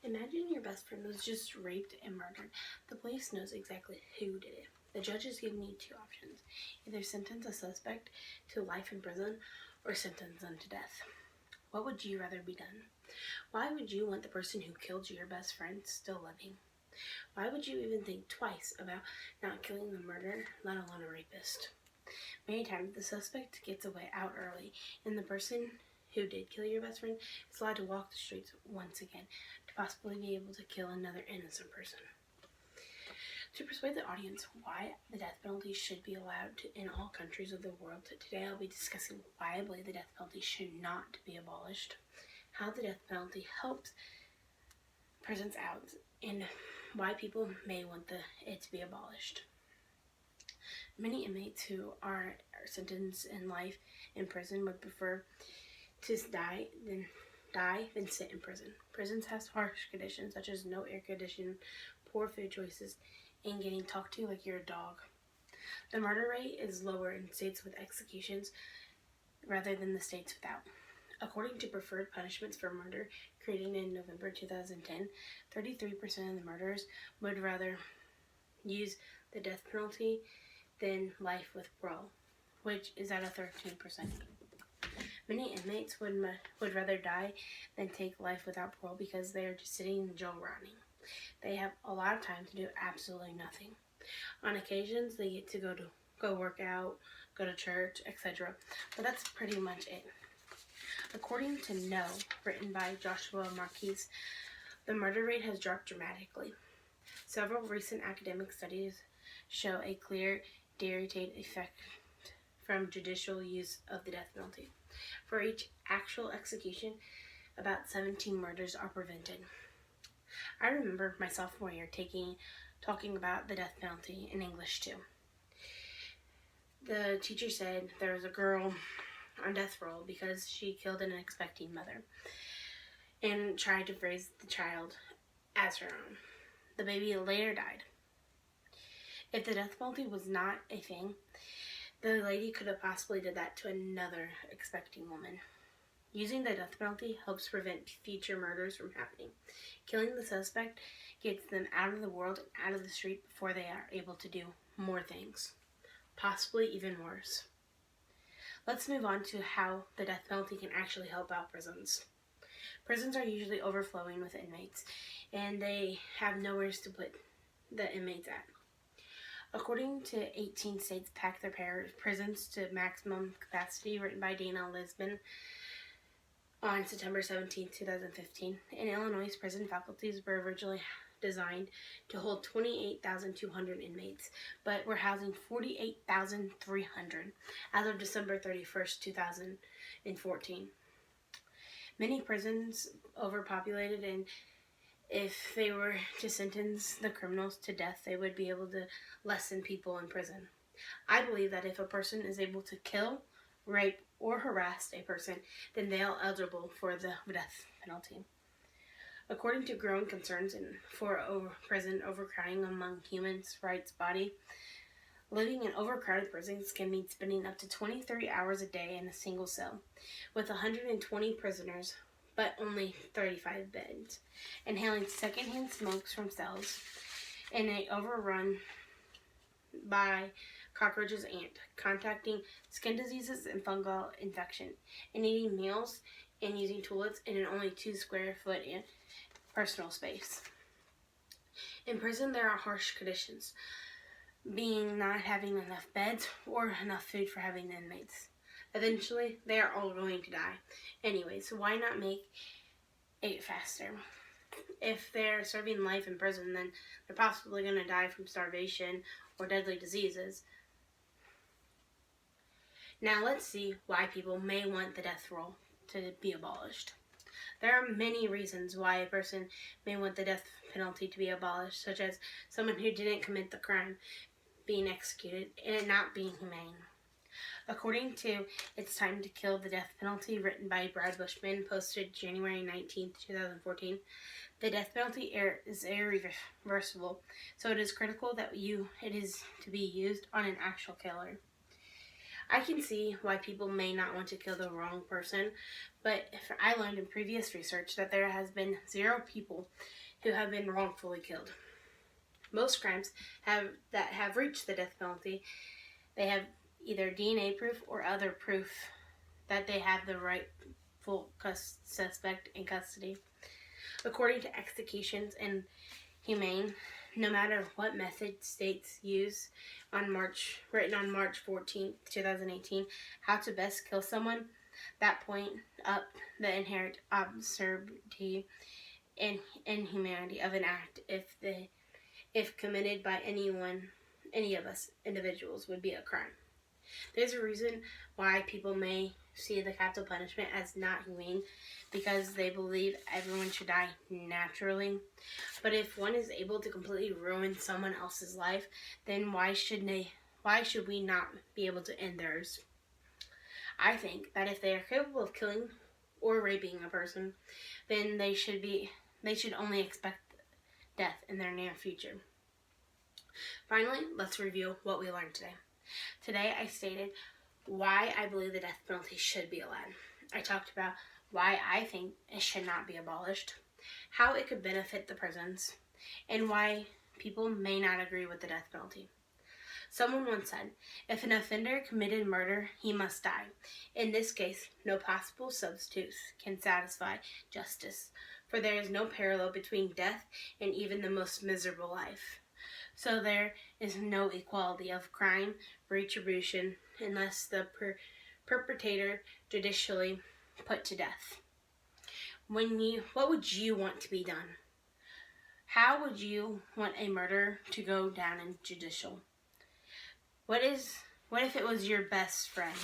Imagine your best friend was just raped and murdered. The police knows exactly who did it. The judge is giving you two options. Either sentence a suspect to life in prison or sentence them to death. What would you rather be done? Why would you want the person who killed your best friend still living? Why would you even think twice about not killing the murderer, let alone a rapist? Many times the suspect gets away out early, and the person who did kill your best friend is allowed to walk the streets once again to possibly be able to kill another innocent person. To persuade the audience why the death penalty should be allowed in all countries of the world, today I'll be discussing why I believe the death penalty should not be abolished, how the death penalty helps prisons out, and why people may want it to be abolished. Many inmates who are sentenced in life in prison would prefer to die than sit in prison. Prisons have harsh conditions such as no air conditioning, poor food choices, and getting talked to like you're a dog. The murder rate is lower in states with executions rather than the states without. According to Preferred Punishments for Murder, created in November 2010, 33% of the murderers would rather use the death penalty than life with parole, which is at a 13%. Many inmates would rather die than take life without parole because they are just sitting in jail rotting. They have a lot of time to do absolutely nothing. On occasions, they get to go work out, go to church, etc. But that's pretty much it. According to No, written by Joshua Marquise, the murder rate has dropped dramatically. Several recent academic studies show a clear deleterious effect from judicial use of the death penalty. For each actual execution, about 17 murders are prevented. I remember my sophomore year talking about the death penalty in English too. The teacher said there was a girl on death row because she killed an expecting mother and tried to raise the child as her own. The baby later died. If the death penalty was not a thing, the lady could have possibly did that to another expecting woman. Using the death penalty helps prevent future murders from happening. Killing the suspect gets them out of the world and out of the street before they are able to do more things, possibly even worse. Let's move on to how the death penalty can actually help out prisons. Prisons are usually overflowing with inmates, and they have nowhere to put the inmates at. According to 18 states pack their prisons to maximum capacity, written by Dana Lisbon on September 17, 2015. In Illinois, prison faculties were originally designed to hold 28,200 inmates, but were housing 48,300 as of December 31st, 2014. Many prisons overpopulated, and if they were to sentence the criminals to death, they would be able to lessen people in prison. I believe that if a person is able to kill, rape, or harass a person, then they are eligible for the death penalty. According to growing concerns for prison overcrowding among human rights body, living in overcrowded prisons can mean spending up to 23 hours a day in a single cell, with 120 prisoners, but only 35 beds, inhaling secondhand smokes from cells, and overrun by cockroaches and contacting skin diseases and fungal infection, and eating meals and using toilets in an only 2 square foot personal space. In prison, there are harsh conditions, being not having enough beds or enough food for having the inmates. Eventually, they are all going to die. Anyway, so why not make it faster? If they're serving life in prison, then they're possibly going to die from starvation or deadly diseases. Now let's see why people may want the death row to be abolished. There are many reasons why a person may want the death penalty to be abolished, such as someone who didn't commit the crime being executed and it not being humane. According to It's Time to Kill the Death Penalty, written by Brad Bushman, posted January 19, 2014, the death penalty is irreversible, so it is critical that it is to be used on an actual killer. I can see why people may not want to kill the wrong person, but I learned in previous research that there has been 0 people who have been wrongfully killed. Most crimes that have reached the death penalty, they have either DNA proof or other proof that they have the rightful suspect in custody. According to Executions and Humane, no matter what method states use written on March 14, 2018, how to best kill someone, that point up the inherent absurdity and inhumanity of an act if committed by any of us individuals would be a crime. There's a reason why people may see the capital punishment as not humane, because they believe everyone should die naturally. But if one is able to completely ruin someone else's life, then why should we not be able to end theirs? I think that if they are capable of killing or raping a person, then they should only expect death in their near future. Finally, let's review what we learned today. Today I stated why I believe the death penalty should be allowed. I talked about why I think it should not be abolished, how it could benefit the prisons, and why people may not agree with the death penalty. Someone once said, if an offender committed murder, he must die. In this case, no possible substitutes can satisfy justice, for there is no parallel between death and even the most miserable life. So there is no equality of crime, retribution, unless the perpetrator judicially put to death. What would you want to be done? How would you want a murder to go down in judicial? What if it was your best friend?